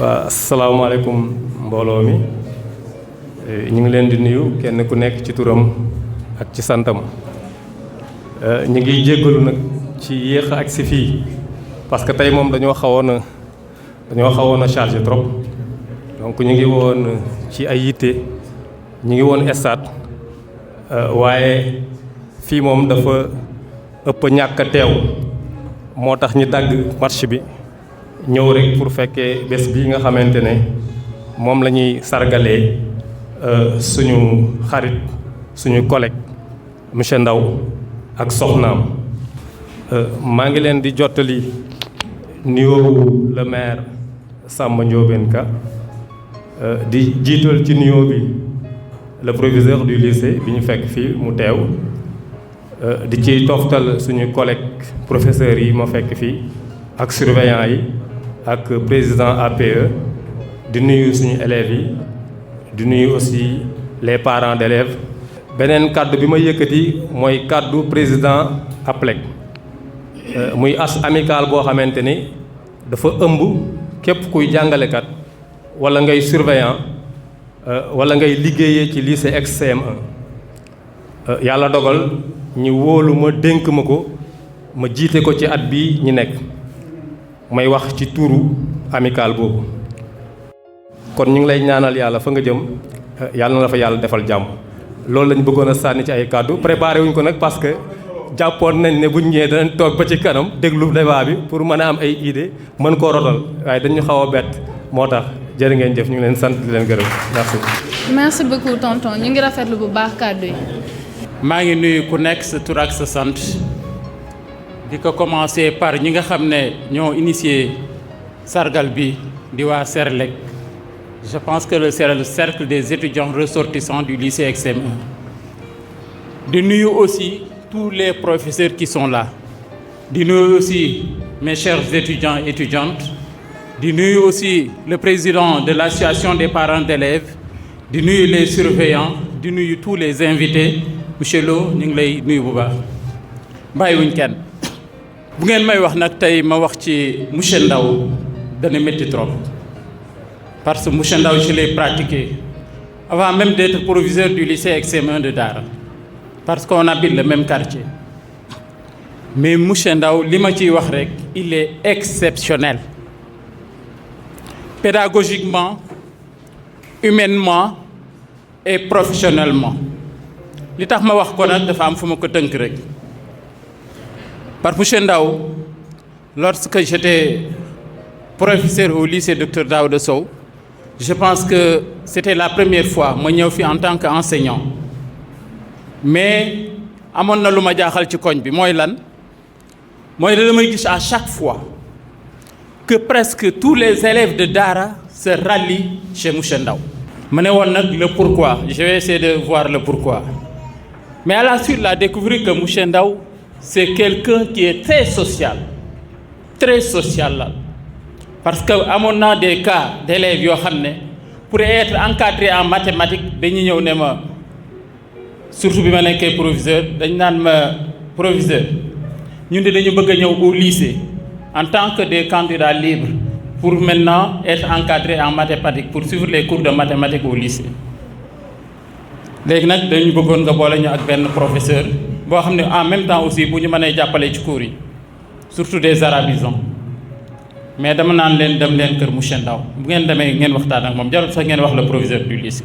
asalaamaaleykum mbooloo mi ñu ngi leen di nuyu kenn ku nekk ci turam ak ci santam ñu ngi jéggalu nag ci yéex ak si fii parce que tey moom dañoo xawoon a chargé trop donc ñu ngi woon ci ay yitte ñu ngi woon stade waaye fii moom dafa ëpp ñàkk a teew moo tax ñu dagg match bi ñëw rek pour fekkee bés bi nga xamante ne moom la ñuy sargalee suñu xarit suñu collègue monsieur Ndaw ak soxnaam maa ngi leen di jottali nuyoo le maire Samba Ndiobène Ka di jiital ci nuyoo bi le proviseur du lycée bi ñu fekk fii mu teew di ci toftal suñu collègue professeurs yi ma fekk fii ak surveillants yi ak président APE di nuyu suñu élèves yi di nuyu aussi les parents d'élèves. beneen kàddu bi ma yëkkati mooy kàddu président APLEC muy as amical boo xamante ni dafa ëmb képp kuy jàngalekat wala ngay surveillant wala ngay liggéeyee ci lycée ex-CM1 yàlla dogal ñu wóolu ma dénk ma ko ma jiite ko ci at bi ñi nekk may wax ci tuuru amical boobu kon ñu ngi lay ñaanal yàlla fa nga jëm yàlla na la fa yàlla defal jàmm loolu lañ bëggoon a sànni ci ay kàddu préparé wuñ ko nag parce que jàppoon nañ ne buñ ñëwee danañ toog ba ci kanam déglu débat bi pour mën a am ay idée mën koo rotal waaye dañu xaw a bett moo tax jërë ngeen jëf ñu ngi leen sant di leen gërëm merci. merci beaucoup tonton ñu ngi rafetlu bu baax kàddu yi. maa ngi nuyu ku nekk sa tur ak sa sant di ko commencer par ñi nga xam ne ñoo initié sargal bi di waa Serelec. Je pense que c'est le cercle des étudiants ressortissants du lycée ex-CM1. De nuyu aussi tous les professeurs qui sont là. De nuyu aussi mes chers étudiants et étudiantes. De nuyu aussi le président de l'association des parents d'élèves. De nuyu les surveillants. De nuyu tous les invités. Monsieur Lo ñu ngi lay nuyu bu baax. bàyyiwuñ kenn. bu ngeen may wax nag tey ma wax ci monsieur Ndaw dana métti trop. Parce que monsieur Ndaw je l'ai pratiqué avant même d'être proviseur du lycée ex-CM1 de Dara parce qu'on habite le même quartier mais monsieur Ndaw li ma ciy wax rek il est exceptionnel pédagogiquement humainement et professionnellement li tax ma wax ko nag dafa am fu ma ko tënk rek par monsieur Ndaw lorsque j'étais professeur au lycée Dr Daouda Sow je pense que c'était la première fois ma ñëw fi en tant qu'enseignant mais amoon na lu ma jaaxal ci koñ bi mooy lan mooy da damay gis à chaque fois que presque tous les élèves de Dara se rallient chez monsieur Ndaw ma ne woon nag le pourquoi je vais essayer de voir le pourquoi mais à la suite la découvrir que monsieur Ndaw c'est quelqu'un qui est très social là parce que amoon naa des cas d'élèves yoo xam ne pour être encadré en mathématiques dañuy ñëw ne ma surtout bi ma nekkee proviseur dañ naan ma proviseur ñun de dañu bëgg a ñëw au lycée en tant que des candidats libres pour maintenant être encadré en mathématiques pour suivre les cours de mathématiques au lycée léegi nag dañu bëggoon nga boole ñu ak benn professeur boo xam ne en même temps aussi bu ñu mënee jàppale ci cours yi surtout des arabisants mais dama naan leen dem leen kër monsieur Ndaw bu ngeen demee ngeen waxtaan ak moom jarul sax ngeen wax le proviseur du lycée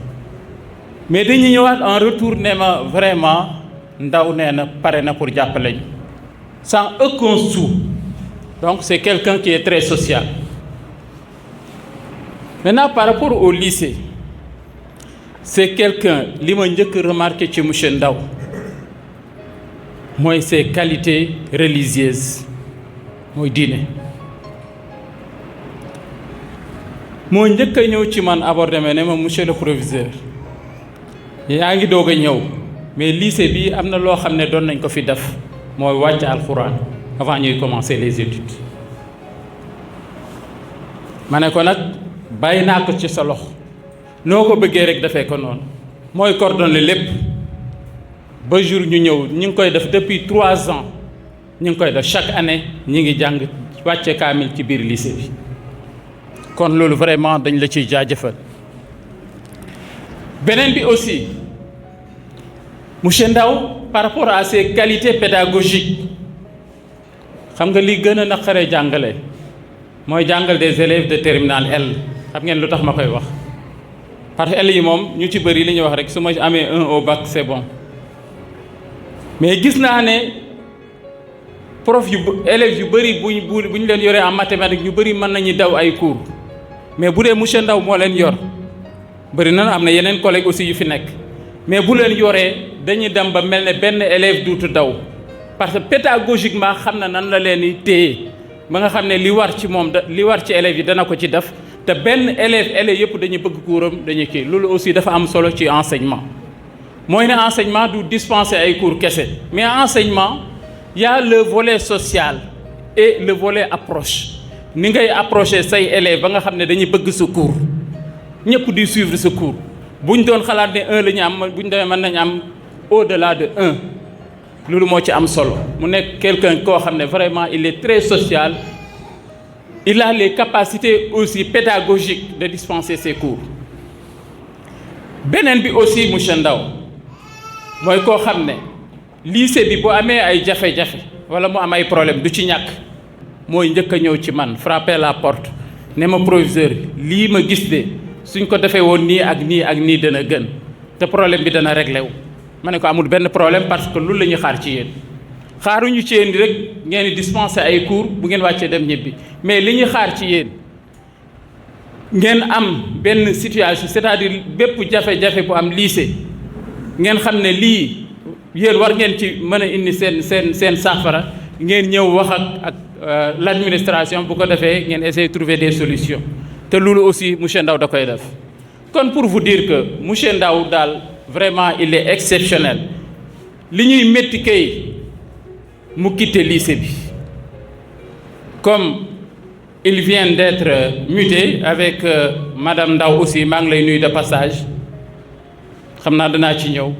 mais dañuy ñëwaat en retour ne ma vraiment Ndaw nee na pare na pour jàppale ñu sans aucun sou donc c'est quelqu'un qui est très social. Maintenant par rapport au lycée c'est quelqu'un li ma njëkk remarqué ci monsieur Ndaw mooy ses qualités religieuses mooy diine. moo njëkk a ñëw ci man abordé ma ne ma monsieur le proviseur yaa ngi doog a ñëw mais lycée bi am na loo xam ne doon nañ ko fi def mooy wàcc alxuraan avant ñuy commencer les études ma ne ko nag bàyyi naa ko ci sa loxo noo ko bëggee rek defee ko noonu mooy coordonner lépp ba jour ñu ñëw ñu ngi koy def depuis 3 ans ñu ngi koy def chaque année ñi ngi jàng wàcce kaamil ci biir lycée bi kon loolu vraiment dañ la ciy jaajëfal. beneen bi aussi monsieur Ndao par rapport à ses qualités pédagogiques xam nga li gën a naqaree jàngale mooy jàngal des élèves de terminale L. xam ngeen lu tax ma koy wax parce que L yi moom ñu ci bëri li ñuy wax rek su ma amee 1 au bac c'est bon mais gis naa ne prof yu élèves yu bëri bu ñu leen yoree en mathématique ñu bëri mën nañu daw ay cours mais bu dee monsieur Ndao moo leen yor bëri na am na yeneen collègues aussi yu fi nekk mais bu leen yoree dañuy dem ba mel ne benn élève duutu daw parce que pédagogiquement xam na nan la leen di téye ba nga xam ne li war ci moom li war ci élèves yi dana ko ci def te benn élèves yëpp dañuy bëgg cours am dañuy kii loolu aussi dafa am solo ci enseignement mooy ne enseignement du dispenser ay cours kese mais enseignement y a le volet social et le volet approche ni ngay approcher say élèves ba nga xam ne dañuy bëgg sa cours ñëpp di suivre sa cours bu ñu doon xalaat ne 1 la ñu am bu ñu demee mën nañu am au-delà de 1 loolu moo ci am solo mu nekk quelqu'un koo xam ne vraiment il est très social il a les capacités aussi pédagogiques de dispenser ses cours beneen bi aussi monsieur Ndao mooy koo xam ne lycée bi bu amee ay jafe-jafe wala mu am ay problème du ci ñàkk mooy njëkk a ñëw ci man frapper la porte ne ma proviseur lii ma gis de suñ ko defee woon nii ak nii ak nii dana gën te problème bi dana réglé wu ma ne ko amul benn problème parce que loolu la ñuy xaar ci yéen xaaruñu ci yéen rek ngeen di dispenser ay cours bu ngeen wàccee dem ñibbi mais li ñuy xaar ci yéen ngeen am benn situation c'est-à-dire bépp jafe-jafe bu am lycée ngeen xam ne lii yéen war ngeen ci mën a indi seen saafara ngeen ñëw wax ak l'administration bu ko defee ngeen essayer trouver des solutions te loolu aussi monsieur Ndao da koy def kon pour vous dire que monsieur Ndao daal vraiment il est exceptionnel li ñuy métti kay mu quitté lycée bi comme il vient d'être muté avec madame Ndao aussi maa ngi lay nuyu de passage xam naa danaa ci ñëw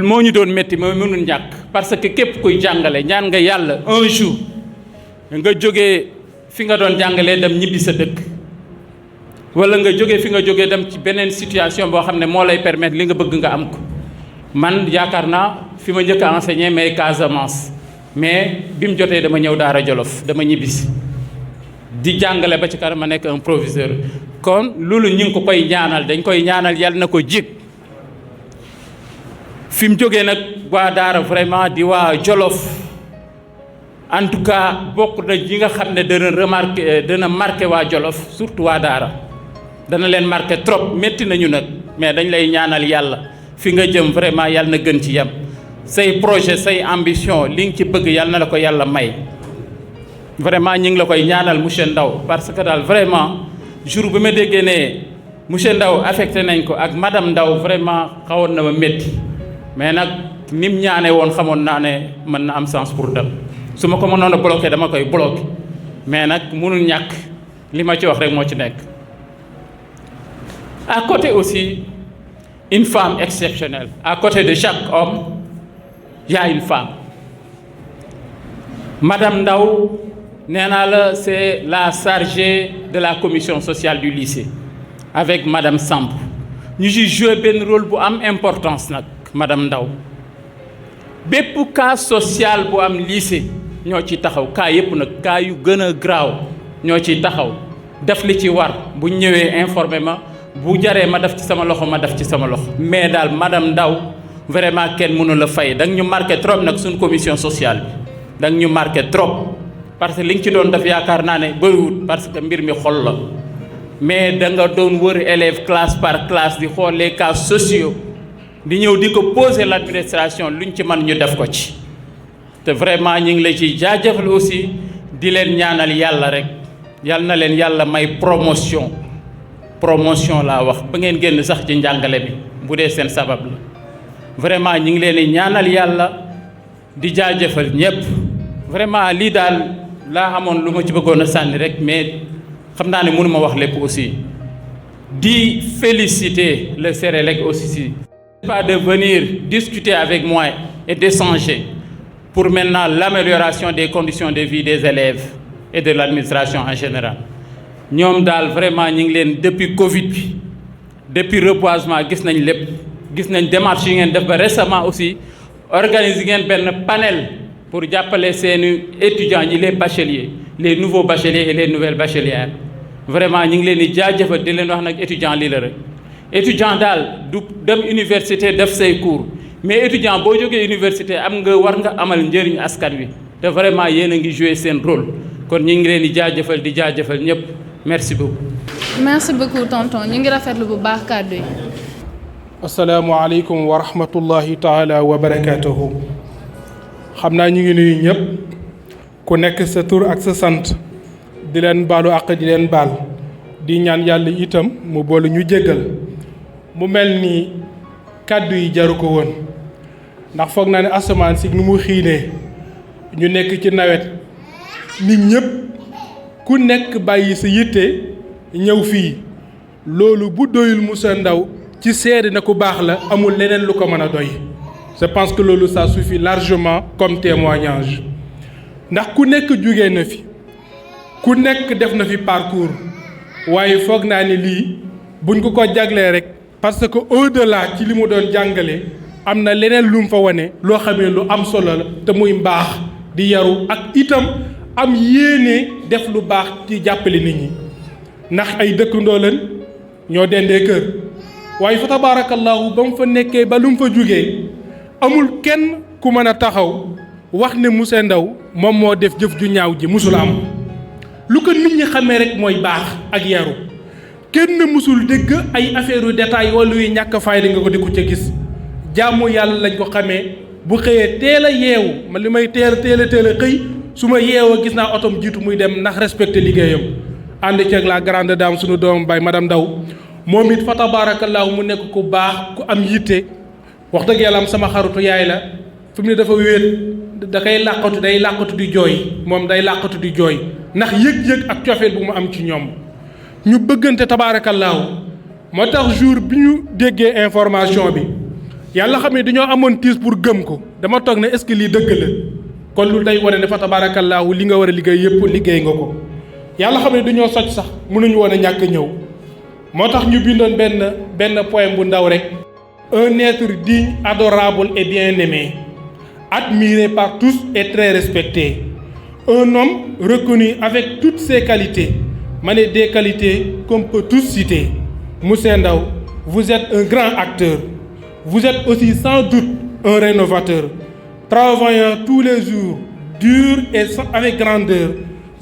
moo ñu doon métti mooy mënul ñàkk parce que képp kuy jàngale ñaan nga yàlla un jour nga jógee fi nga doon jàngalee dem ñibbi sa dëkk wala nga jógee fi nga jógee dem ci beneen situation boo xam ne moo lay permettre li nga bëgg nga am ko man yaakaar naa fi ma njëkk a enseigné mais Casamance mais bi mu jotee dama ñëw Daara Jolof dama ñibbisi di jàngale ba ci kanam ma nekk un proviseur kon loolu ñu ngi ko koy ñaanal dañ koy ñaanal yàlla na ko jig fi mu jógee nag waa Daara vraiment di waa Jolof en tout cas bokk na ñi nga xam ne dana marqué waa Jolof surtout waa Daara dana leen marqué trop métti nañu nag mais dañ lay ñaanal yàlla fi nga jëm vraiment yàlla na gën ci yem say projet say ambition li nga ci bëgg yàlla na la ko yàlla may vraiment ñi ngi la koy ñaanal monsieur Ndao parce que daal vraiment jour bi ma déggee ne monsieur Ndao affecté nañ ko ak madame Ndao vraiment xawoon na ma métti mais nag ni mu ñaane woon xamoon naa ne mën na am sens pour dem su ma ko mënoon a bloqué dama koy bloqué mais nag mënul ñàkk li ma ci wax rek moo ci nekk. À côté aussi une femme exceptionnelle à côté de chaque homme il y a une femme madame Ndao nee naa la c'est la chargée de la commission sociale du lycée avec madame Samb ñu ci joué benn rôle bu am importance nag madame Ndao bépp cas social bu am lycée ñoo ci taxaw cas yépp nag cas yu gën a graaw ñoo ciy taxaw def li ci war bu ñëwee informé ma bu jaree ma def ci sama loxo ma def ci sama loxo mais daal madame Ndao vraiment kenn mënu la fay da nga ñu marqué trop nag suñ commission sociale bi da nga ñu marqué trop parce que li nga ci doon def yaakaar naa ne bëriwul parce que mbir mi xol la mais da nga doon wër élève classe par classe di xool les cas sociaux di ñëw di ko poser l'administration luñ ci mën ñu def ko ci te vraiment ñu ngi la ciy jaajëfal aussi di leen ñaanal yàlla rek yàlla na leen yàlla may promotion laa wax ba ngeen génn sax ci njàngale bi bu dee seen sabab la vraiment ñu ngi leen di ñaanal yàlla di jaajëfal ñëpp vraiment lii daal laa amoon lu ma ci bëggoon a sànni rek mais xam naa ne mënu ma wax lépp aussi di féliciter le Sénélec aussi pas de venir discuter avec moi et d'échanger pour maintenant l'amélioration des conditions de vie des élèves et de l'administration en général ñoom daal vraiment ñu ngi leen depuis Covid bi depuis reboisement gis nañ lépp gis nañ démarche yi ngeen def ba récemment aussi organiser ngeen benn panel pour jàppale seeni étudiants ñi les bacheliers les nouveaux bacheliers et les nouvelles bachelières vraiment ñu ngi leen di jaajëfal di leen wax nag étudiant lii la rek étudiant daal du dem université def say cours mais étudiant boo jógee université am nga war nga amal njëriñ askan wi te vraiment yéen a ngi jouer seen rôle kon ñu ngi leen di jaajëfal ñëpp merci beaucoup. merci beaucoup tonton ñu ngi rafetlu bu baax kàddu yi. asalaamualeykum wa rahmatullahi taala wa barakatuhu. xam naa ñu ngi nuyu ñëpp ku nekk sa tur ak sa sant di leen baalu àq di leen baal di ñaan yàlla itam mu boolu ñu jéggal mu mel ni kàddu yi jaru ko woon ndax foog naa ne asamaan si nu mu xiinee ñu nekk ci nawet nit ñëpp ku nekk bàyyi sa yitte ñëw fii loolu bu doyul Moussa Ndao ci seede na ku baax la amul leneen lu ko mën a doy. je pense que loolu ça suffit largement comme témoignage ndax ku nekk jóge na fi ku nekk def na fi parcours waaye foog naa ni lii buñ ko jaglee rek parce que au-delà ci li mu doon jàngale am na leneen lu mu fa wane loo xamee lu am solo la te muy mbaax di yaru ak itam am yéene def lu baax ci jàppale nit ñi ndax ay dëkkandoo leen ñoo dendee kër waaye fa tabarakallahu ba mu fa nekkee ba lu mu fa jógee amul kenn ku mën a taxaw wax ne Moussa Ndao moom moo def jëf ju ñaaw ji musul am lu ko nit ñi xamee rek mooy baax ak yaru kenn musul dégg ay affaire yu détail wala yu ñàkk fayda nga ko di ko ca gis jaamu yàlla lañ ko xamee bu xëyee teel a yeewu ma li may teel a xëy su ma yeewoo gis naa otom jiitu muy dem ndax respecté liggéeyam ànd ceeg la grande dame sunu doom bay madame Ndao moom it fa tabarakallahu mu nekk ku baax ku am yitte wax dëgg yàlla am sama xarutu yaay la fi mu ne dafa wéet da koy làqatu day làqatu di jooy moom day làqatu di jooy ndax yëg-yëg ak cofeel bu mu am ci ñoom ñu bëggante tabaarakallaahu moo tax jour bi ñu déggee information bi yàlla xam ne dañoo amoon tiis pour gëm ko dama toog ne est-ce que lii dëgg la kon lu day wane ne fa tabaarakallaahu li nga war a liggéey yëpp liggéey nga ko yàlla xam ne dañoo soj sax mënuñu woon a ñàkk ñëw moo tax ñu bindoon benn poème bu ndaw rek un être digne adorable et bien-aimé admiré par tous et très respecté un homme reconnu avec toutes ses qualités des qualités qu'on peut tous citer. Moussa Ndao, vous êtes un grand acteur, vous êtes aussi sans doute un rénovateur travaillant tous les jours dur et avec grandeur.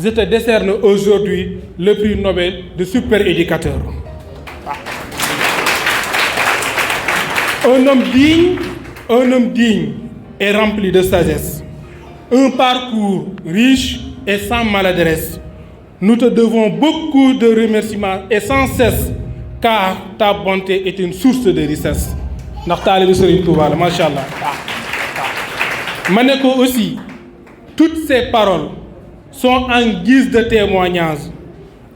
Je te décerne aujourd'hui le prix Nobel de super éducateur. Un homme digne et rempli de sagesse. Un parcours riche et sans maladresse. Nous te devons beaucoup de remerciements et sans cesse, car ta bonté est une source de richesse. ndax taalibe Serigne Touba la macha allah. ma ne ko aussi toutes ces paroles sont en guise de témoignage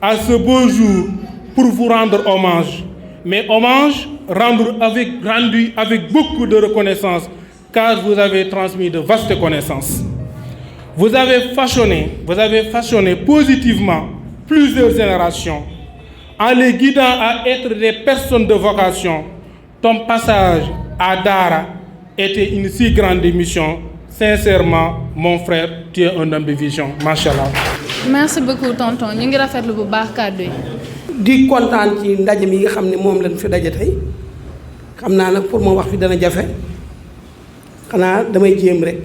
à ce beau jour pour vous rendre hommage. Mais hommage rendu avec beaucoup de reconnaissance, car vous avez transmis de vastes connaissances. Vous avez façonné positivement plusieurs générations en les guidant à être des personnes de vocation. Ton passage à Dara était une si grande mission. Sincèrement, mon frère, tu es un homme de vision. Machallah. merci beaucoup tonton ñu ngi rafetlu bu baax kàddu yi. di kontaan ci ndaje mi nga xam ne moom lañ fi daje tey xam naa nag pour ma wax fi dana jafe xanaa damay jéem rek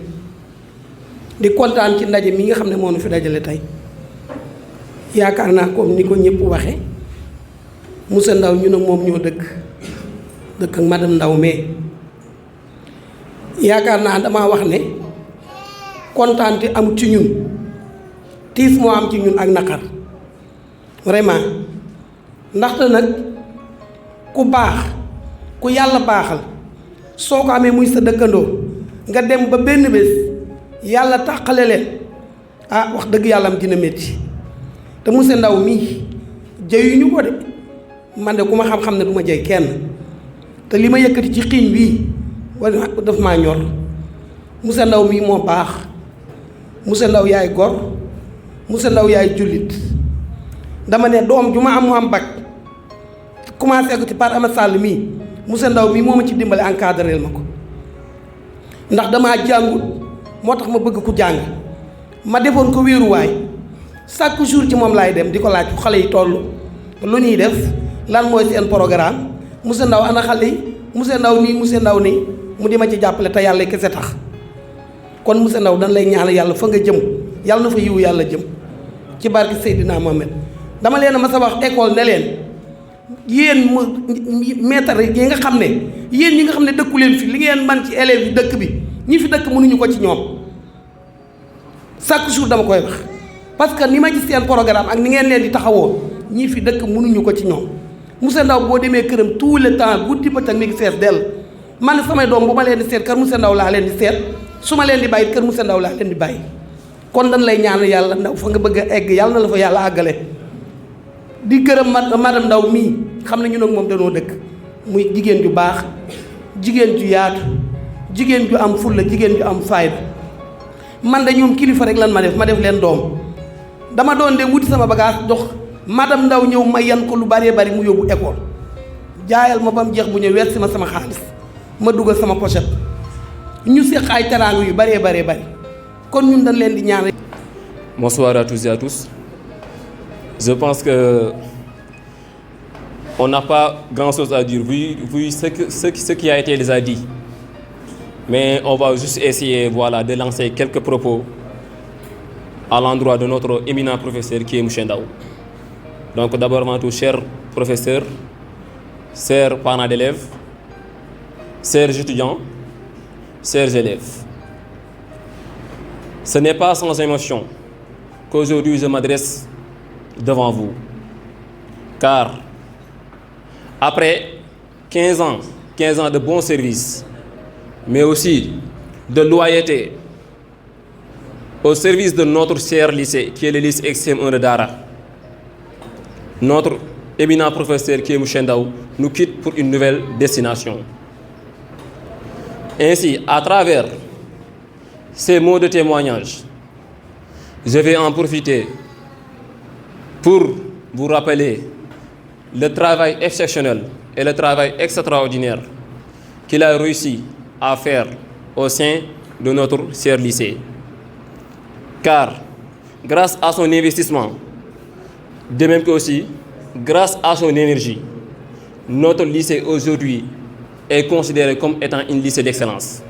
di kontaan ci ndaje mi nga xam ne moo nu fi dajale tey yaakaar naa comme ni ko ñëpp waxe Moussa Ndao ñu ne moom ñoo dëkk ak madame Ndao mais yaakaar naa damaa wax ne kontaan te am ci ñun tiis moo am ci ñun ak naqar vraiment ndaxte nag ku baax ku yàlla baaxal soo ko amee muy sa dëkkandoo nga dem ba benn bés yàlla tàqale leen wax dëgg yàlla am dina métti te Moussa Ndao mii jëyuñu ko de man de ku ma xam-xam ne du ma jëy kenn te li ma yëkkati ci xiin bii wala daf maa ñor Moussa Ndao mii moo baax Moussa Ndao yaay gor Moussa Ndao yaay jullit dama ne doom ju ma am mu am bac commencé ko ci par Ama Sall mii monsieur Ndaw mii moo ma ci dimbale encadré ma ko ndax damaa jàngut moo tax ma bëgg ku jàng ma defoon ko wéeruwaay chaque jour ci moom laay dem di ko laaj fu xale yi toll lu ñuy def lan mooy seen programme monsieur Ndaw ana xale yi monsieur Ndaw nii monsieur Ndaw nii mu di ma ci jàppale te yàlla kese tax kon monsieur Ndaw dañ lay ñaan yàlla fa nga jëm yàlla na fa yiwu yàlla jëm ci barke Seydina Mohamed dama leen ma sa wax école ne leen yéen maître yi nga xam ne yéen ñi nga xam ne dëkku leen fi li ngeen man ci élèves yi dëkk bi ñi fi dëkk mënuñu ko ci ñoom chaque jour dama koy wax parce que ni ma gis seen programme ak ni ngeen leen di taxawoo ñi fi dëkk mënuñu ko ci ñoom monsieur Ndaw boo demee këram tout le temps guddi ba tam mi ngi fees dell man samay doom bu ma leen di seet kër monsieur Ndaw laa leen di seet su ma leen di bàyyi kër monsieur Ndaw laa leen di bàyyi kon dañ lay ñaan yàlla Ndaw fa nga bëgg a egg yàlla na la fa yàlla àggale di gërëm madame Ndaw mii xam ne ñu nag moom dañoo dëkk muy jigéen ju baax jigéen ju yaatu jigéen ju am fulla jigéen ju am fayda man de ñoom kilifa rek lan ma def leen doom dama doon de wuti sama bagage jox madame Ndaw ñëw ma yan ko lu bëree bëri mu yóbbu école jaayal ma ba mu jeex bu ñëw weer si ma sama xaalis ma dugal sama pochette ñu seq ay teraanga yu bëree bëri kon ñun dañ leen di ñaan. Bonsoir à tous et à tous. Je pense que on n'a pas grand-chose à dire vu ce qui a été déjà dit. Mais on va juste essayer de lancer quelques propos à l'endroit de notre éminent professeur qui est M. Ndaw. Donc d'abord avant tout, chers professeurs, chers parents d'élèves, chers étudiants, chers élèves. Ce n'est pas sans émotion qu'aujourd'hui je m'adresse devant vous. Car après 15 ans de bons services, mais aussi de loyauté au service de notre cher lycée, qui est le lycée XM1 de Dara, notre éminent professeur qui est M. Ndaw nous quitte pour une nouvelle destination. Ainsi, à travers ces mots de témoignage, je vais en profiter pour vous rappeler le travail exceptionnel et le travail extraordinaire qu'il a réussi à faire au sein de notre cher lycée. Car grâce à son investissement, de même que aussi grâce à son énergie, notre lycée aujourd'hui est considéré comme étant un lycée d'excellence.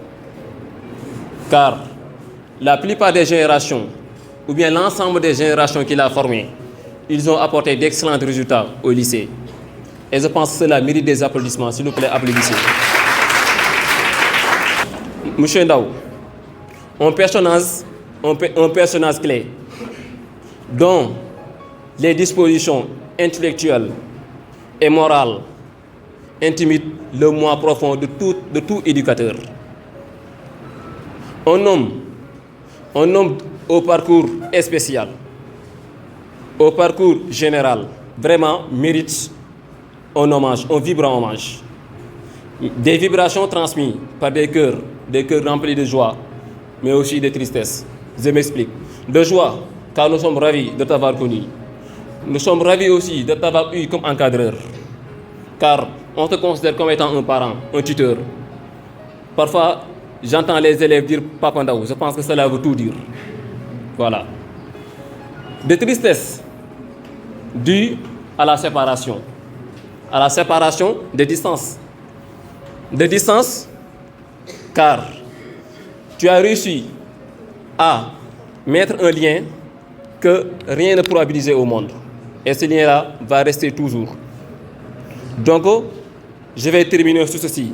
Car la plupart des générations, ou bien l'ensemble des générations qu'il a formées, ils ont apporté d'excellents résultats au lycée. Et je pense que cela mérite des applaudissements. S'il vous plaît, applaudissez. Monsieur Ndaw, un personnage clé dont les dispositions intellectuelles et morales intimident le moi profond de tout éducateur. Un homme au parcours spécial, au parcours général, vraiment mérite un hommage, un vibrant hommage. Des vibrations transmises par des cœurs remplis de joie, mais aussi de tristesse. Je m'explique. De joie, car nous sommes ravis de t'avoir connu. Nous sommes ravis aussi de t'avoir eu comme encadreur, car on te considère comme étant un parent, un tuteur. Parfois, j'entends les élèves dire « Papa Ndaw », je pense que cela veut tout dire. Voilà. De tristesse due à la séparation de distance. De distance, car tu as réussi à mettre un lien que rien ne pourra briser au monde. Et ce lien-là va rester toujours. Donc, je vais terminer sur ceci.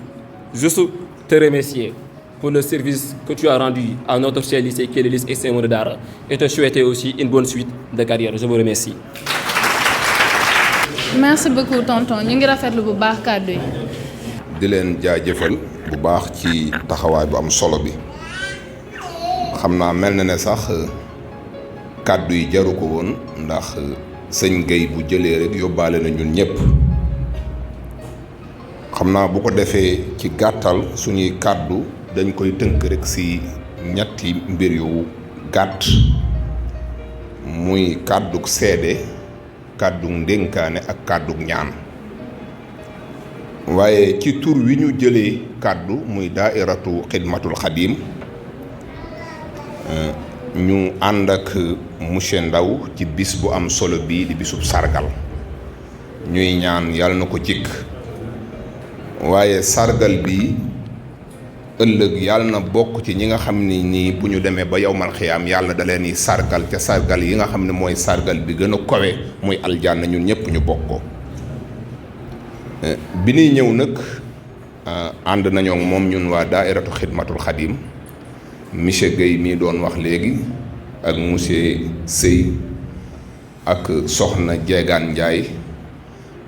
Juste te remercier pour le service que tu as rendu à notre cher lycée qui est le lycée XM1 de Dara et te souhaiter aussi une bonne suite de carrière. Je vous remercie. Merci beaucoup tonton ñu ngi rafetlu bu baax kàddu yi. di leen jaajëfal bu baax ci taxawaay bu am solo bi xam naa mel na ne sax kàddu yi jaru ko woon ndax sëñ Gueye bu jëlee rek yóbbaale na ñun ñëpp xam naa bu ko defee ci gàttal suñuy kàddu dañ koy tënk rek ci ñetti mbir yu gàtt muy kàdduk seede kàddu ndénkaane ak kàddu ñaan waaye ci tur wi ñu jëlee kàddu muy daairatu xidmatul xadim ñu ànd ak monsieur Ndaw ci bis bu am solo bii di bisub sargal ñuy ñaan yàlla na ko jikk waaye sargal bi ëllëg yàlla na bokk ci ñi nga xam ni nii bu ñu demee ba yowmal xiyaam yàlla da leen di sargal ca sargal yi nga xam ne mooy sargal bi gën a kowe muy aljanna ñun ñëpp ñu bokk ko bi ñuy ñëw nag ànd nañoo ak moom ñun waa daairatu xidmatul xadim monsieur Guèye mii doon wax léegi ak monsieur Sey ak soxna Jeegaan Njaay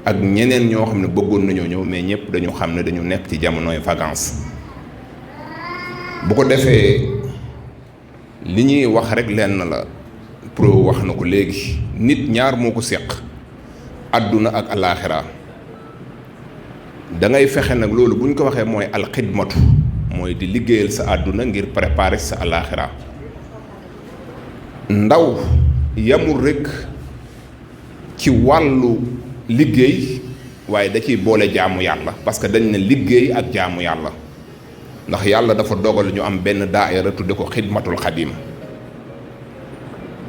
ak ñeneen ñoo xam ne bëggoon nañoo ñëw mais ñëpp dañu xam ne dañu nekk ci jamonoy vacances bu ko defee li ñuy wax rek lenn la pro wax na ko léegi nit ñaar moo ko séq àdduna ak alaaxira da ngay fexe nag loolu bu ñu ko waxee mooy alxidmatu mooy di liggéeyal sa àdduna ngir préparer sa alaaxira ndaw yamul rekk ci wàllu liggéey waaye da ciy boole jaamu yàlla parce que dañ ne liggéey ak jaamu yàlla ndax yàlla dafa dogal ñu am benn daayira tudde ko xidmatul xadim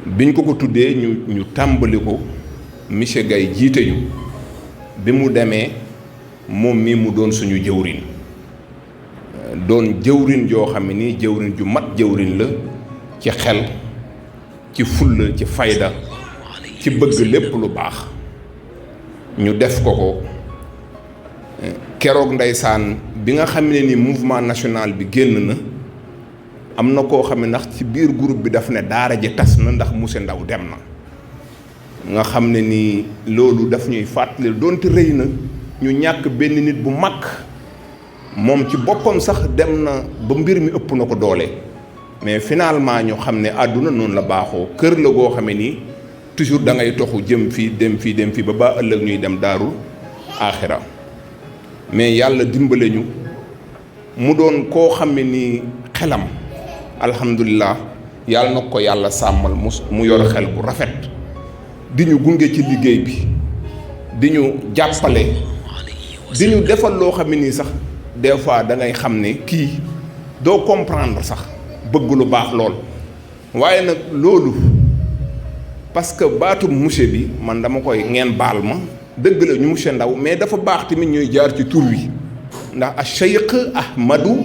biñ ko tuddee ñu tàmbali ko monsieur Gaye jiite ñu bi mu demee moom mii mu doon suñu jëwrin doon jëwrin joo xam ne nii jëwrin ju mat jëwrin la ci xel ci fulla ci fayda ci bëgg lépp lu baax ñu def ko keroog ndeysaan bi nga xam ne ni mouvement national bi génn na am na koo xam ne ndax ci biir groupe bi daf ne daara ji tas na ndax monsieur Ndaw dem na nga xam ne ni loolu daf ñuy fàttali doonte rëy na ñu ñàkk benn nit bu mag moom ci boppam sax dem na ba mbir mi ëpp na ko doole mais finalement ñu xam ne àdduna noonu la baaxoo kër la goo xam ne nii toujours da ngay toxu jëm fii dem fii ba ba ëllëg ñuy dem daarul aaxira mais yàlla dimbale ñu mu doon koo xam ne nii xelam alhamdulilah yàlla na ko yàlla sàmmal mu yor xel bu rafet di ñu gunge ci liggéey bi di ñu jàppale di ñu defal loo xam ne nii sax des fois da ngay xam ne kii doo comprendre sax bëgg lu baax lool waaye nag loolu parce que baatu monsieur bi man dama koy ngeen baal ma dëgg la ñu monsieur Ndaw mais dafa baax tamit ñuy jaar ci tur wi ndax a Cheikh Ahmadou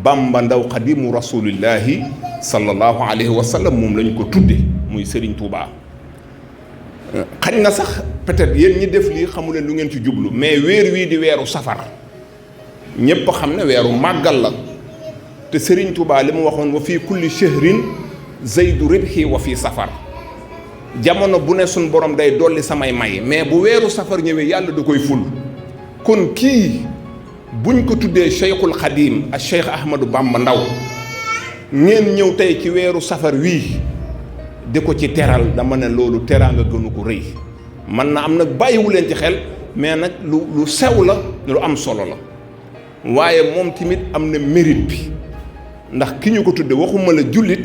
Bamba Ndaw xadimu rasulillahi sallallahu alayhi wa sallam moom lañu ko tudde muy Serigne Touba xañ na sax peut-être yéen ñi def lii xamu leen lu ngeen ci jublu mais weer wii di weeru safar ñépp xam ne weeru màggal la te Serigne Touba li mu waxoon wa fii kulli shahrin zaydu ribhi wa fii safar jamono bu ne suñ borom day dolli samay may mais bu weeru safar ñëwee yàlla da koy ful kon kii buñ ko tuddee Cheikhul Khadim ak Cheikh Ahmadou Bamba Ndaw ngeen ñëw tey ci weeru safar wii di ko ci teral dama ne loolu teraanga gënu ko rëy man na am nag bàyyiwu leen ci xel mais nag lu sew la lu am solo la waaye moom tamit am na mérite bi ndax ki ñu ko tudde waxuma la jullit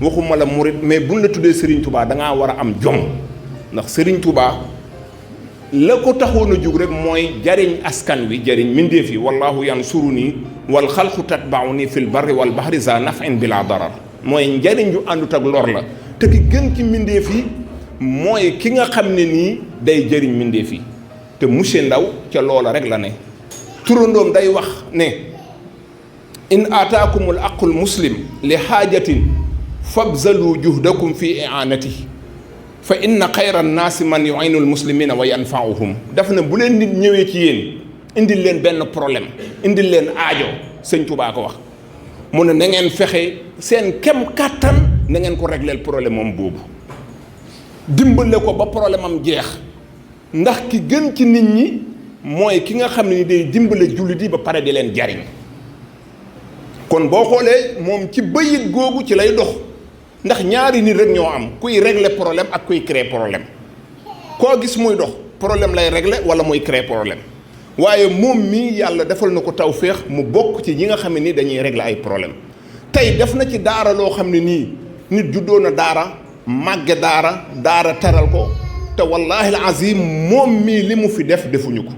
waxuma la murit mais buñ la tuddee Serigne Touba da ngaa war a am jom ndax Serigne Touba la ko taxoon a jug rek mooy jariñ askan wi jariñ mindeef yi wallahu yansuruni wal xalqu tatbauni fil barri wal bahri za naf'in bila darar mooy njariñ ju àndut ak lor la te ki gën ci mindeef yi mooy ki nga xam ne nii day jëriñ mindeef yi te monsieur Ndaw ca loola rek la ne turandoom day wax ne in aataakumul aqul muslim li xaajatin fabzalu juhdakum fi i'anati fa inna xayra nnaasi man yu'inu almuslimina wa yanfa'uhum daf na bu leen nit ñëwee ci yéen indil leen benn problème indil leen aajo sëñ Tuubaa ko wax mu ne na ngeen fexe seen kem kàttan na ngeen ko régleel problème moom boobu dimbale ko ba problème am jeex ndax ki gën ci nit ñi mooy ki nga xam ne ni day dimbale jullit yi ba pare di leen jariñ kon boo xoolee moom ci bayit googu ci lay dox ndax ñaari nit rek ñoo am kuy régler problème ak kuy créer problème koo gis muy dox problème lay régler wala muy créer problème waaye moom mii yàlla defal na ko tawféex mu bokk ci ñi nga xam ne nii dañuy régler ay problème tey def na ci daara loo xam ne nii nit juddoo na daara màgge daara teral ko te wallahi alazim moom mii li mu fi def defuñu ko.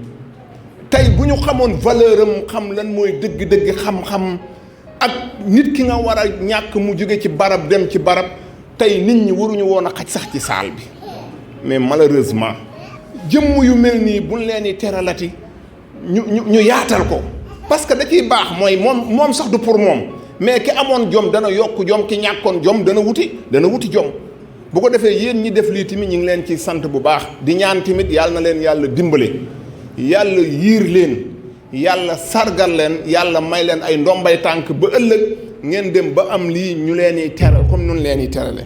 tey bu ñu xamoon valeur am xam lan mooy dëgg-dëgg xam-xam ak nit ki nga war a ñàkk mu jóge ci barab dem ci barab tey nit ñi waruñu woon a xaj sax ci saal bi mais malheureusement jëmm yu mel nii buñ leen di teralati ñu yaatal ko parce que da ciy baax mooy moom sax du pour moom mais ki amoon jom dana yokk jom ki ñàkkoon jom dana wuti jom bu ko defee yéen ñi def lii tamit ñu ngi leen ci sant bu baax di ñaan tamit yàlla na leen yàlla dimbale yàlla yiir leen yàlla sargal leen yàlla may leen ay ndombay tànk ba ëllëg ngeen dem ba am lii ñu leen di teral comme nun leen di terale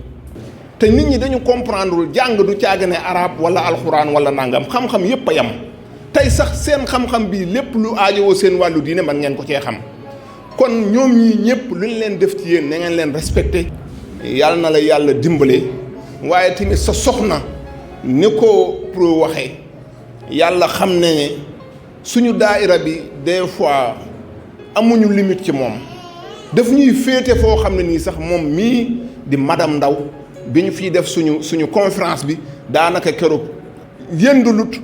te nit ñi dañu comprendrewul jàng du caagane arab wala alxuraan wala nangam xam-xam yépp a yam tey sax seen xam-xam bii lépp lu aajowoo seen wàllu diine man ngeen ko cee xam kon ñoom ñii ñëpp lu ñu leen def ci yéen na ngeen leen respecté yàlla na la yàlla dimbale waaye tamit sa soxna ni ko pro waxee yàlla xam ne suñu daayira bi des fois amuñu limite ci moom daf ñuy féete foo xam ne nii sax moom mii di madame Ndaw bi ñu fiy def suñu conférence bi daanaka keroog yëndulut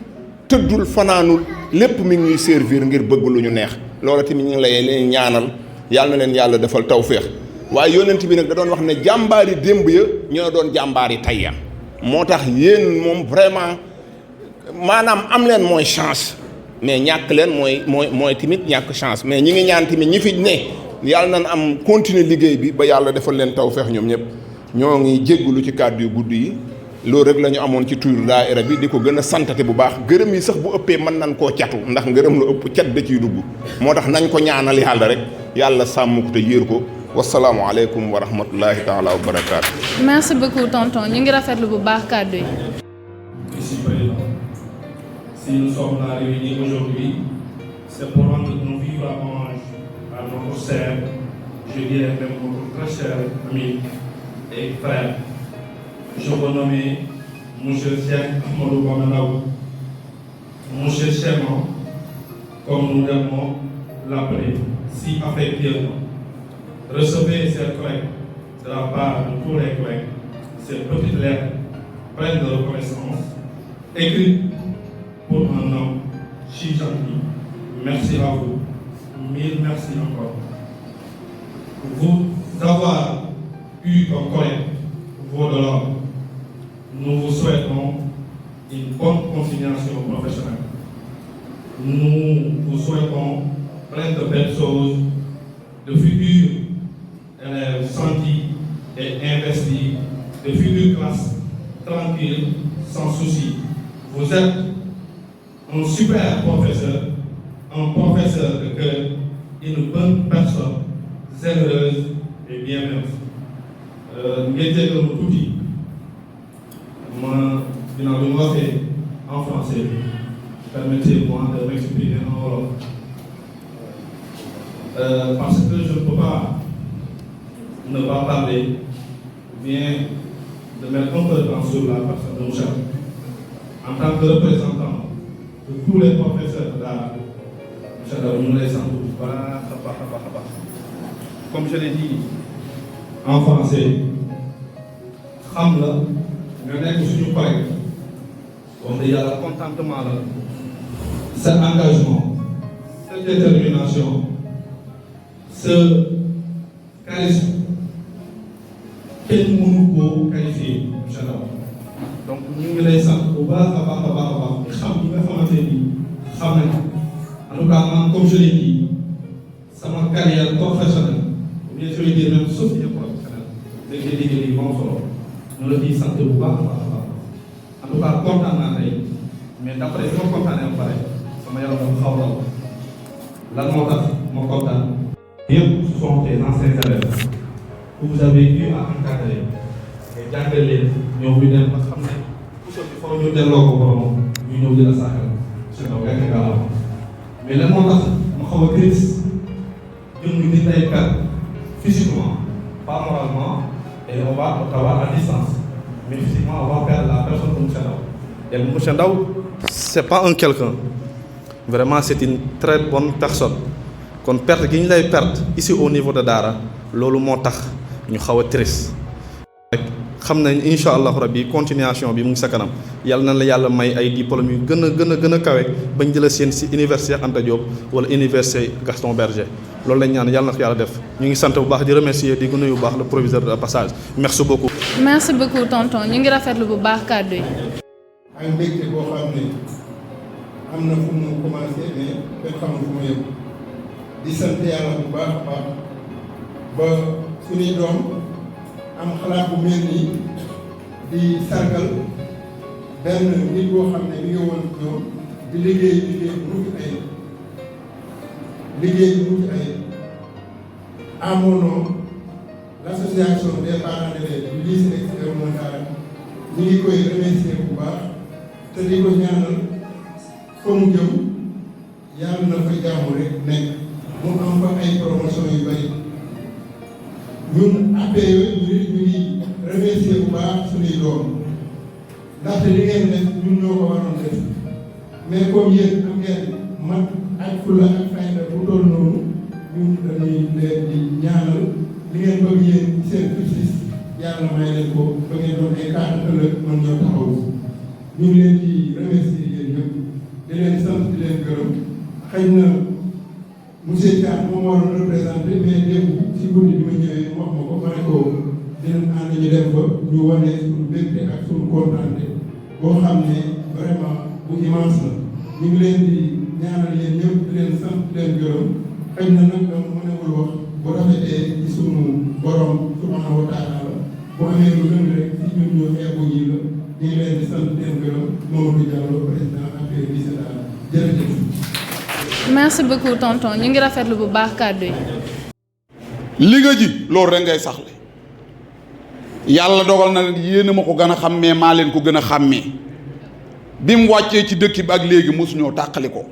tëddul fanaanul lépp mi ngi ñuy servir ngir bëgg lu ñu neex loolu tamit ñu ngi lay leen ñaanal yàlla na leen yàlla defal tawféex waaye yonent bi nag da doon wax ne jàmbaari démb ya ñoo doon jàmbaari tey ya moo tax yéen moom vraiment maanaam am leen mooy chance mais ñàkk leen mooy tamit ñàkk chance mais ñi ngi ñaan tamit ñi fi ne yàlla nañ am continuer liggéey bi ba yàlla defal leen tawféex ñoom ñëpp ñoo ngi jéggulu ci kàddu yu gudd yi loolu rek la ñu amoon ci tuur daayira bi di ko gën a santate bu baax gërëm yi sax bu ëppee mën nañ koo catu ndax ngërëm lu ëpp cat da ciy dugg moo tax nañ ko ñaanal yàlla rek yàlla sàmm ko te yéer ko wasalaamu aleykum wa rahmatullahi taala wa barakaatu. merci beaucoup tonton ñu ngi rafetlu bu baax kàddu yi. Monsieur le Président, si nous sommes là réunis aujourd'hui, c'est pour rendre un vivant hommage à notre sœur, je dirais même notre très cher ami et frère. Je vous nomme Monsieur Cheikh Ahmadou Bamba Ndaw, Monsieur Cheikh, comme nous l'aimons l'appeler si affectueusement. Recevez cette lettre de la part de tous les collègues, cette petite lettre pleine de reconnaissance, écrite pour un homme si gentil. Merci à vous. Mille merci encore. Vous avoir eu comme collègue vaut de l'or. Nous vous souhaitons une bonne continuation professionnelle. Nous vous souhaitons plein de belles choses, de futurs élèves sentis et investis, de futures classes tranquilles, sans souci. Vous êtes un super professeur, un professeur de cœur, une bonne personne, généreuse et bienveillante. Mettez-le tout dit. Moi, finalement, en français. Permettez-moi de m'exprimer en wolof. Parce que je ne peux pas ne pas parler, bien de mettre un peu de temps sur la personne de Moussa. En tant que représentant de tous les professeurs de la Moussa, nous les sentons. Voilà, comme je l'ai dit en français, xam la nga nekk suñu collègue wax dëgg yàlla contentement la sa engagement sa détermination sa charisme kenn mënu koo qualifier incha allah donc ñu ngi lay sant bu baax a baax a baax a baax xam ñi nga xamante ni xam nañ en tout cas man comme je l'ai dit sama carrière professionnelle ou bien je vais dire même sauf professionnelle da ngay liggéey moom solo ñu la ciy sant bu baax a baax a baax en tout cas kontaan naa tey mais d'après bi ma kontaanee ba pare sama yaram dafa xaw a lan moo tax ma kontaan. yëpp ce sont des anciens élèves que vous avez eu à encadrer nga jàngal leen ñoom ñu dem ba xam ne puso bi foofu ñu delloo ko borom ñu ñëw di la saaxal si kaw gerte nga am mais lan moo tax ma xaw a crise jëm ngi nit ay perte physiquement pas moralement. Et on va travailler à distance. Mais physiquement, on va perdre la personne de Moussa Ndaw. Et Moussa Ndaw, ce n'est pas un quelqu'un. Vraiment, c'est une très bonne personne. Quand perte gi ñu lay perte ici au niveau de Daara loolu moo tax ñu xaw a triste. xam nañ incha allahu rabbi continuation bi mu ngi sa kanam yàlla na la yàlla may ay diplômes yu gën a kawe bañ jëlee seen si université Anta Diop wala université Gaston Berger loolu lañ ñaan yàlla na ko yàlla def ñu ngi sant bu baax di remercier di nuyu bu baax le proviseur de passage merci beaucoup. merci beaucoup tonton ñu ngi rafetlu bu baax kàddu yi. ak mbégte boo xam ne am na fu mu commencé mais kenn xamul fu mu yëg di sant yàlla bu baax a baax ba suñuy doom am xalaat bu mel nii di sargal benn nit boo xam ne mi ngi woon ñoom di liggéey bu mucc ayib à mon nom l'association des parents d'élèves du lycée expérimental ñu ngi koy remercier bu baax te di ko ñaanal fa mu jëm yàlla na fa jàmm rek nekk mu am fa ay promotion yu bari ñun APE ñu ngi remercier bu baax suñuy doom ndaxte li ngeen def ñun ñoo ko waroon def mais comme yéen am ngeen mat ak fulla ak fayda bu toll noonu ñun dañuy leen di ñaanal li ngeen bëgg yéen seen cursus yàlla may leen ko ba ngeen doon ay cadre ëllëg mën ñoo taxaw ñu ngi leen di remercier yéen ñëpp di leen sant di leen gërëm xëy na monsieur Thiam moom waroon représenté mais démb si guddi bi ma ñëwee wax ma ko ma ne ko dinañ ànd ñu dem ba ñu wane suñu mbégte ak suñu kontaante boo xam ne vraiment bu immense la ñu ngi leen di ñaanal yéen ñëpp di leen sant di leen gërëm xëy na nag dama mënewul wax bu rafetee ci sunu borom subhanahu wa taala la bu amee lu gën rek si ñun ñoo xeebu yi la ñu ngi leen di sant di leen gërëm Mamadou Diallo président affaire bi c'est jërëjëf. merci beaucoup tonton ñu ngi rafetlu bu baax kàddu yi. li nga ji loolu rek ngay saxle yàlla dogal na leen yéen a ma ko gën a xàmmee maa leen ko gën a xàmmee bi mu wàccee ci dëkk bi ak léegi mosuñoo tàqali ko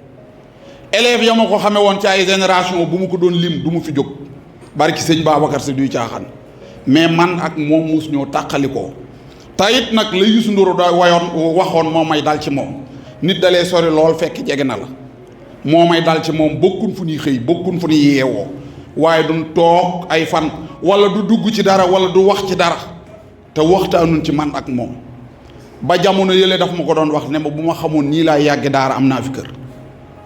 élèves ya ma ko xamee woon ci ay génération bu mu ko doon lim du mu fi jóg barki sëñ Babacar Si duy caaxaan mais man ak moom mosuñoo tàqali ko tayit nag la Youssou Ndour da waxoon moo may dal ci moom nit dalee sori lool fekk jege na la moo may dal ci moom bokkun fu ñuy xëy bokkun fu ñuy yeewoo waaye duñ toog ay fan wala du dugg ci dara wala du wax ci dara te waxtaanuñ ci man ak moom ba jamono yële daf ma ko doon wax ne ma bu ma xamoon nii laa yàgge daara am naa fi kër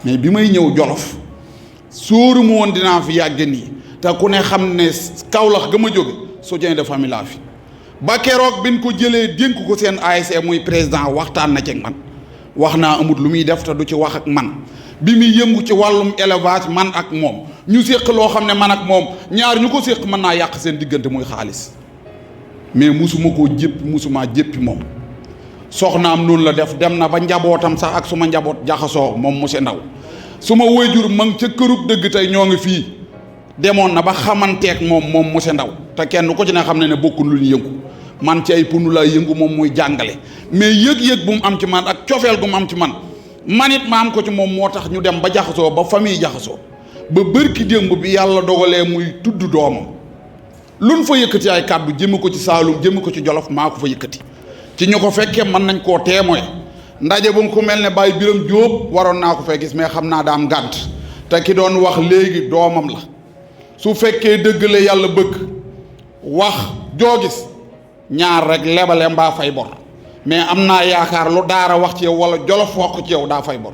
mais bi may ñëw Jolof sóoru ma woon dinaa fi yàgge nii te ku ne xam ne Kaolack ga ma jóge soutien de famille laa fi ba keroog bin ko jëlee dénk ko seen ASC muy président waxtaan na ci man wax naa amut lu muy def te du ci wax ak man bi muy yëngu ci wàllum élevage man ak moom ñu séq loo xam ne man ak moom ñaar ñu ko séq mën naa yàq seen diggante muy xaalis mais musuma koo jéppi musuma jéppi moom soxnaam noonu la def dem na ba njabootam sax ak suma njaboot jaxasoo moom monsieur Ndaw suma waajur ma ngi ca kërug dëgg tey ñoo ngi fii demoon na ba xamanteeg moom monsieur Ndaw te kenn ko ci ne xam ne bokkul lu ñu yëngu man ci ay punu laa yëngu moom muy jàngale mais yëg-yëg bu mu am ci man ak cofeel gu mu am ci man it ma am ko ci moom moo tax ñu dem ba jaxasoo ba famille jaxasoo ba bërki démb bi yàlla dogalee muy tudd doomam luñ fa yëkkati ay kàddu jëme ko ci Saalum jëme ko ci Jolof maa ko fa yëkkati ci ñu ko fekkee mën nañ koo témoin ndaje bu mu ko mel ne Baye Biram Jóob waroon naa ko fay gis mais xam naa daa am gànt te ki doon wax léegi doomam la su fekkee dëgg la yàlla bëgg wax joo gis ñaar rek lebale mbaa fay bor mais am naa yaakaar lu daara wax ci yow wala Jolof wax ko ci yow daa fay bor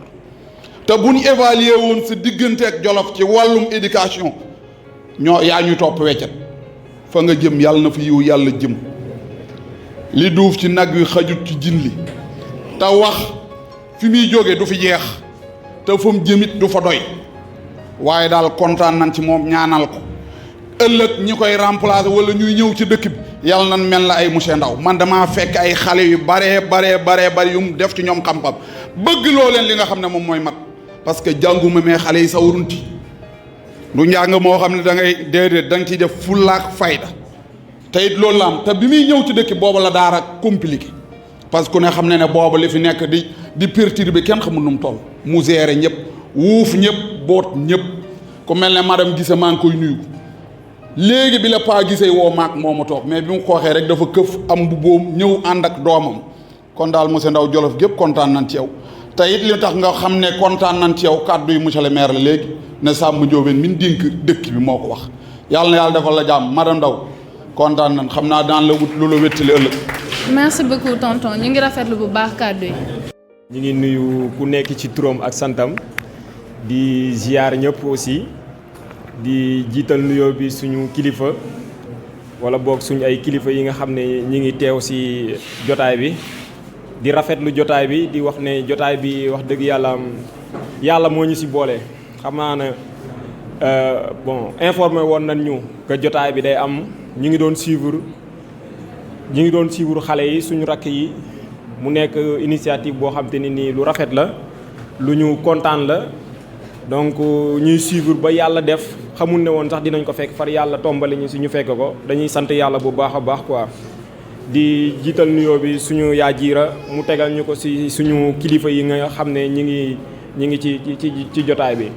te bu ñu évaluer woon sa diggante ak Jolof ci wàllum éducation ñoo yaa ñu topp weccet fa nga jëm yàlla na fa yiw yàlla jëm li duuf ci nag wi xajut ci jin li te wax fi muy jóge du fi jeex te fa mu jëmit du fa doy waaye daal kontaan nañ ci moom ñaanal ko ëllëg ñi koy remplacer wala ñuy ñëw ci dëkk bi yàlla nañ mel na ay monsieur Ndaw man damaa fekk ay xale yu bare yu mu def ci ñoom xam-xam bëgg loo leen li nga xam ne moom mooy mat parce que jànguma mais xale yi sawarunti du njàng moo xam ne da ngay déedéet da nga ciy def fullaak fayda te it loolu la am te bi muy ñëw ci dëkk boobu la daara compliqué parce que ku ne xam ne boobu li fi nekk di perturber kenn xamul nu mu toll mu gérer ñëpp wuuf ñëpp boot ñëpp ku mel ne madame Gise maa ngi koy nuyu léegi bi la paa gisee woo maak moo ma toog mais bi mu ko waxee rek dafa këf am bu boom ñëw ànd ak doomam kon daal monsieur Ndaw Jolof gépp kontaan nañ ci yow te it li tax nga xam ne kontaan nañ ci yow kàddu yi monsieur le maire la léegi ne Samba Ndiobène min dénk dëkk bi moo ko wax yàlla na yàlla defal la jàmm madame Ndaw kontaan nañ xam naa daan la wut lu la wéttali ëllëg. merci beaucoup tonton ñu ngi rafetlu bu baax kàddu yi. ñu ngi nuyu ku nekk ci turam ak santam di ziar ñëpp aussi di jiital nuyoo bi suñu kilifa wala boog suñu ay kilifa yi nga xam ne ñi ngi teew ci jotaay bi di rafetlu jotaay bi di wax ne jotaay bi wax dëgg yàlla moo ñu ci boole xam naa ne bon informé woon nañ ñu que jotaay bi day am ñu ngi doon suivre xale yi suñu rakk yi mu nekk initiative boo xam te ni nii lu rafet la lu ñu kontaan la donc ñuy suivre ba yàlla def xamul ne woon sax dinañ ko fekk far yàlla tombali ñu suñu fekk ko dañuy sant yàlla bu baax a baax quoi di jiital nuyoo bi suñu yaa jiira mu tegal ñu ko ci suñu kilifa yi nga xam ne ñi ngi ci jotaay bi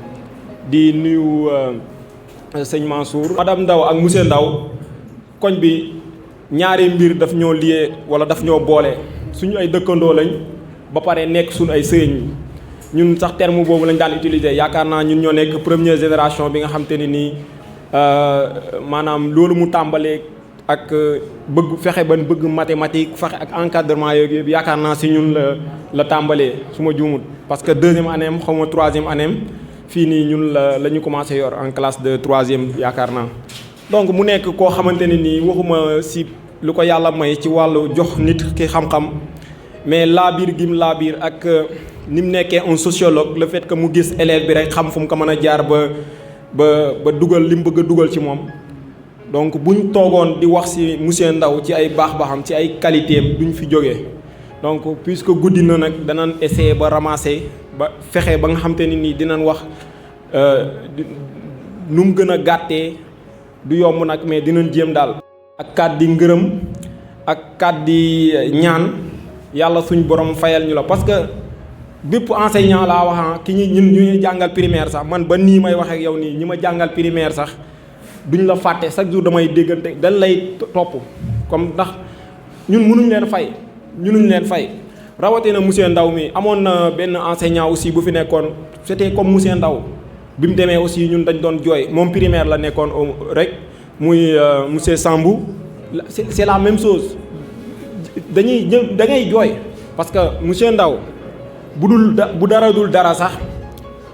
di nuyu sëñ Mansour madame Ndaw ak monsieur Ndaw koñ bi ñaari mbir daf ñoo lié wala daf ñoo boole suñu ay dëkkandoo lañ ba pare nekk suñu ay sëriñ ñun sax terme boobu lañ daan utiliser yaakaar naa ñun ñoo nekk première génération bi nga xam te ne nii maanaam loolu mu tàmbalee ak bëgg fexe ban bëgg mathématique fexe ak encadrement yooyu yëpp yaakaar naa si ñun la tàmbalee su ma juumut parce que deuxième année xaw ma troisième année fii nii ñun la ñu commencé yor en classe de troisième yaakaar naa donc mu nekk koo xamante ne nii waxuma si lu ko yàlla may ci wàllu jox nit ki xam-xam mais laabiir gim laabiir ak ni mu nekkee un sociologue le fait que mu gis élève bi rek xam fu mu ko mën a jaar ba dugal li mu bëgg a dugal ci moom donc buñ toogoon di wax ci monsieur Ndaw ci ay baax-baaxam ci ay qualité am duñ fi jógee donc puisque guddi na nag danañ essayer ba ramasser ba fexe ba nga xam te ni nii dinañ wax nu mu gën a gàttee du yomb nag mais dinañ jéem daal. ak kàddu ngërëm ak kàddu ñaan yàlla suñ borom fayal ñu la parce que bépp enseignant laa wax ki ñun ñu jàngal primaire sax man ba nii may wax ak yow nii ñi ma jàngal primaire sax duñ la fàtte chaque jour damay déggante dañ lay topp comme ndax ñun mënuñ leen fay rawatina monsieur Ndaw mi amoon na benn enseignant aussi bu fi nekkoon c'était comme monsieur Ndaw bi mu demee aussi ñun dañ doon jooy moom primaire la nekkoon rek muy monsieur Sambou c'est la même chose da ngay jooy parce que monsieur Ndaw bu dara dul dara sax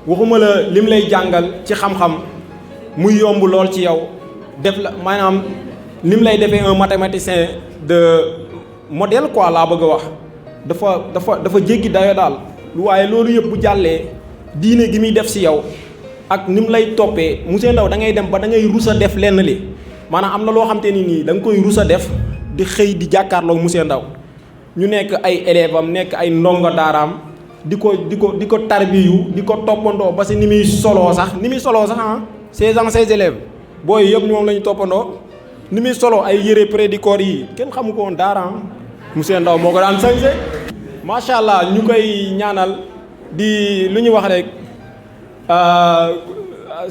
waxuma la lim lay jàngal ci xam-xam muy yomb lool ci yow def la maanaam lim lay defee un mathématicien de modèle quoi laa bëgg a wax dafa jéggi dayo daal waaye loolu yëpp bu jàllee diine gi muy def ci yow ak ni mu lay toppee monsieur Ndaw da ngay dem ba da ngay rus a def lenn li maanaam am na loo xam te ni nii da nga koy rus a def di xëy di jàkkaarloog monsieur Ndaw ñu nekk ay élèves am nekk ay ndongo daaraam di ko tarbiyu di ko toppandoo ba si ni muy soloo sax ses anciens élèves booy yëpp ñoom la ñu toppandoo ni muy solo ay yëre près du corps yi kenn xamu ko woon daara monsieur Ndaw moo ko daan sañse macha allah ñu koy ñaanal di lu ñu wax rek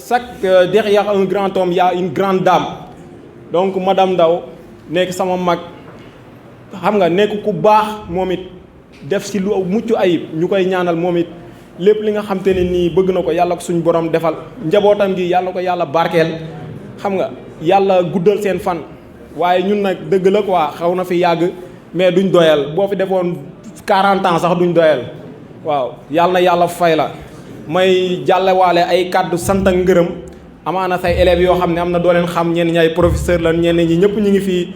chaque derrière un grand homme y a une grande dame donc madame Ndaw nekk sama mag xam nga nekk ku baax moom it def ci lu mucc ayib ñu koy ñaanal moom it lépp li nga xam te ne nii bëgg na ko yàlla ko suñu borom defal njabootam gi yàlla ko yàlla barkeel xam nga yàlla guddal seen fan waaye ñun nag dëgg la quoi xaw na fi yàgg mais duñ doyal boo fi defoon 40 ans sax duñ doyal waaw yàlla na yàlla fay la may jàllewaale ay kàddu sant ak ngërëm amaana say élèves yoo xam ne am na doo leen xam ñenn ñi ay professeur lan ñenn ñi ñëpp ñu ngi fii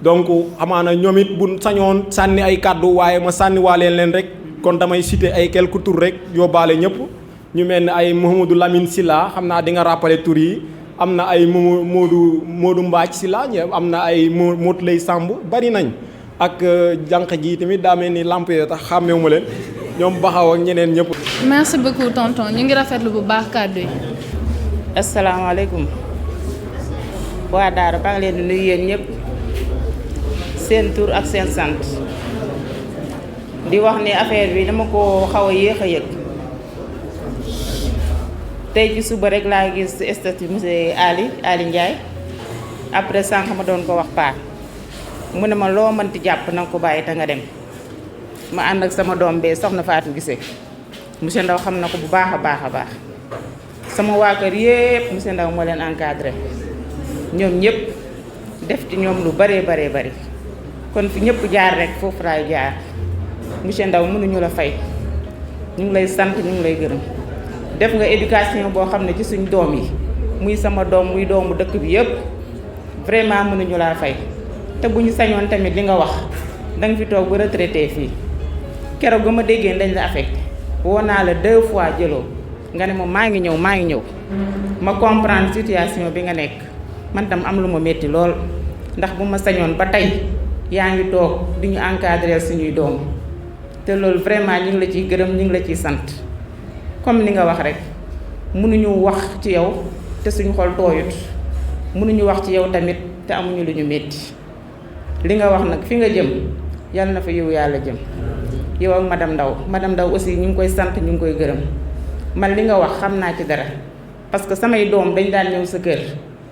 donc amaana ñoom it bu sañoon sànni ay kàddu waaye ma sànni waaleen leen rek kon damay citer ay quelques tours rek yóbbaale ñëpp ñu mel ne ay Mouhamadou Lamine Silla xam naa di nga rappeler tur yi am na ay Modou Mbaaj Silla am na ay Modou Lay Samb bari nañ ak jànq ji tamit daa mel ni lamp yi tax xàmmeewu ma leen ñoom baxaw ak ñeneen ñëpp. merci beaucoup tonton ñu ngi rafetlu bu baax kàddu yi. asalaamaaleykum waa Daara ba ngi leen di nuyu yéen ñëpp seen tur ak seen sant. di wax ni affaire bi dama ko xaw a yéex a yëg tey ci suba rek laa gis statut monsieur Ali Ndiaye après sànq ma doon ko wax paa mu ne ma loo mënti jàpp na nga ko bàyyi te nga dem ma ànd ak sama doom bee soxna Fatou Gisee monsieur Ndaw xam na ko bu baax a baax a baax sama waa kër yépp monsieur Ndaw moo leen encadré ñoom ñëpp def ci ñoom lu bëree bari kon fi ñëpp jaar rek foofu laay jaar monsieur Ndaw mënuñu la fay ñu ngi lay sant ñu ngi lay gërëm def nga éducation boo xam ne ci suñ doom yi muy sama doom muy doomu dëkk bi yëpp vraiment mënuñu laa fay te bu ñu sañoon tamit li nga wax danga fi toog ba retraité fii keroog ba ma déggee dañ la affecté woo naa la 2 fois jëloo nga ne ma maa ngi ñëw ma comprendre situation bi nga nekk man tam am lu ma métti lool ndax bu ma sañoon ba tey yaa ngi toog di ñu encadrer suñuy doom te loolu vraiment ñu ngi la ciy gërëm ñu ngi la ciy sant comme li nga wax rek mënuñu wax ci yow te suñu xol tooyut mënuñu wax ci yow tamit te amuñu lu ñu métti li nga wax nag fi nga jëm yal na fa yow yàlla jëm yow ak madame Ndaw aussi ñu ngi koy sant ñu ngi koy gërëm man li nga wax xam naa ci dara parce que samay doom dañ daan ñëw sa kër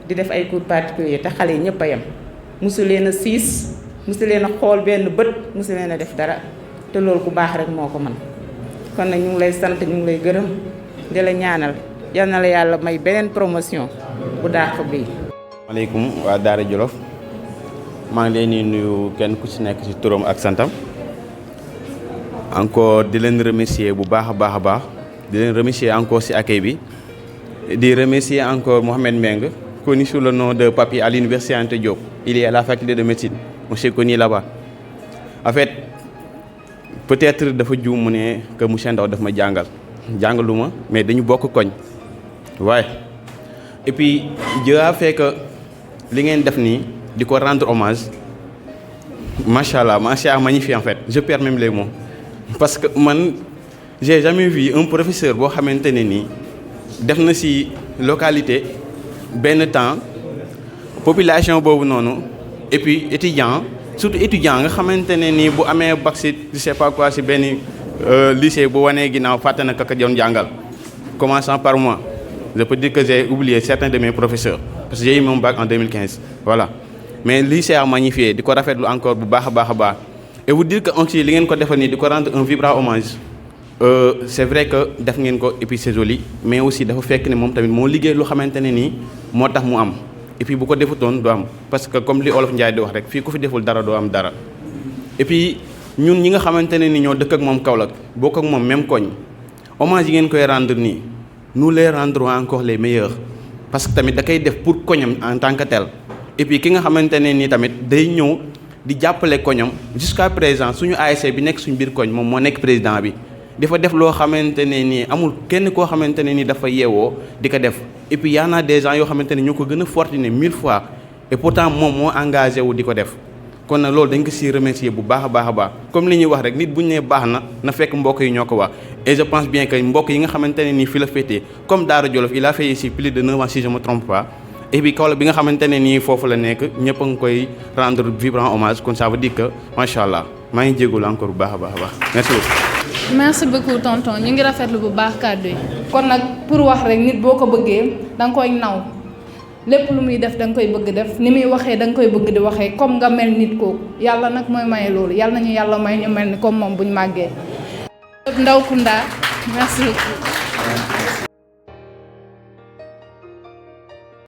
di def ay cours particuliers te xale yi ñëpp a yem mosu leen a siis mosu leen a xool benn bët mosu leen a def dara te loolu ku baax rek moo ko mën kon nag ñu ngi lay sant ñu ngi lay gërëm di la ñaanal yal na la yàlla may beneen promotion bu dàq bii. maaleykum waa Daara Jolof maa ngi leen di nuyu kenn ku ci nekk ci turam ak santam encore di leen remercier bu baax a baax di leen remercier encore ci accueil bi di remercier encore Mohamed Meng connu sous le nom de Papy à l'université Anta Diop. Il est à la faculté de médecine monsieur connu là-bas en fait peut-être dafa juum mu ne que monsieur Ndaw daf ma jàngaluma mais dañu bokk koñ waaye et puis Dieu a fait que li ngeen def nii di ko rendre hommage machallah magnifique en fait je perds même les mots parce que man j'ai jamais vu un professeur boo xamante ne nii def na ci localité benn temps population boobu noonu et puis étudiant surtout étudiant nga xamante ne nii bu amee bac ci je sais pas quoi ci benn lycée bu wanee ginnaaw fàtte na kaka doon jàngal commençant par moi je peux dire que j'ai oublié certains de mes professeurs parce que j'ai eu mon bac en 2015 voilà mais lycée a magnifié di ko rafetlu encore bu baax a baax et vous dire que aussi li ngeen ko defal nii di ko rendre un vibrant hommage c'est vrai que def ngeen ko et puis c'est joli mais aussi dafa fekk ne moom tamit moo liggéey lu xamante ne nii moo tax mu am et puis bu ko defutoon du am parce que comme li Olof Njaay di wax rek fii ku fi deful dara doo am dara et puis ñun ñi nga xamante ne ni ñoo dëkk ak moom Kaolack bokk ak moom même koñ hommage yi ngeen koy rendre nii nous les rendrons encore les meilleurs parce que tamit da koy def pour koñam en tant que tel et puis ki nga xamante ne nii tamit day ñëw di jàppale koñam jusqu'à présent suñu ASC bi nekk suñu biir koñ moom moo nekk président bi dafa def loo xamante ne nii amul kenn koo xamante ne nii dafa yeewoo di ko def et puis y en a des gens yoo xamante ne ñoo ko gën a fortuné 1000 fois et pourtant moom moo engagé wu di ko def kon nag loolu dañ ko siy remercier bu baax a baax comme li ñuy wax rek nit bu ñu nee baax na fekk mbokk yi ñoo ko wax et je pense bien que mbokk yi nga xamante ne nii fi la féetee comme Daara Jolof il a fait ici plus de 9 ans si je me trompe pas et puis Kaolack bi nga xamante ne nii foofu la nekk ñëpp a ngi koy rendre vibrant hommage kon ça veut dire que macha allah maa ngi jégalu encore bu baax a baax merci beaucoup. merci beaucoup tonton ñu ngi rafetlu bu baax kàddu yi. kon nag pour wax rek nit boo ko bëggee da nga koy naw lépp lu muy def da nga koy bëgg def ni muy waxee da nga koy bëgg di waxee comme nga mel nit kooku yàlla nag mooy maye loolu yàlla nañu yàlla may ñu mel ni comme moom bu ñu màggee. Ndaw Kounda merci beaucoup.